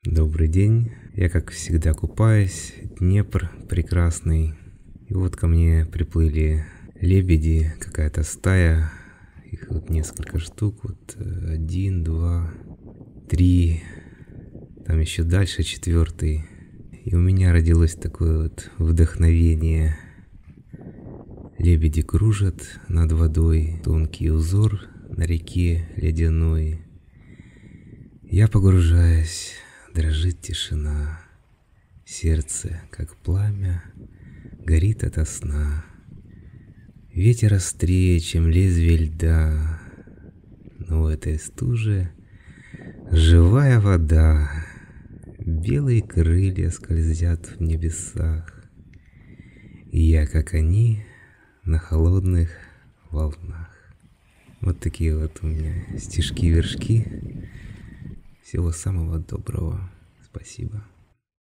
Добрый день. Я, как всегда, купаюсь. Днепр прекрасный. И вот ко мне приплыли лебеди, какая-то стая. Их вот несколько штук. Вот 1, 2, 3. Там еще дальше 4. И у меня родилось такое вот вдохновение. Лебеди кружат над водой. Тонкий узор на реке ледяной. Я погружаюсь. Дрожит тишина, сердце, как пламя, горит ото сна. Ветер острее, чем лезвие льда, но в этой стуже живая вода. Белые крылья скользят в небесах, и я, как они, на холодных волнах. Вот такие вот у меня стишки-вершки. Всего самого доброго. Спасибо.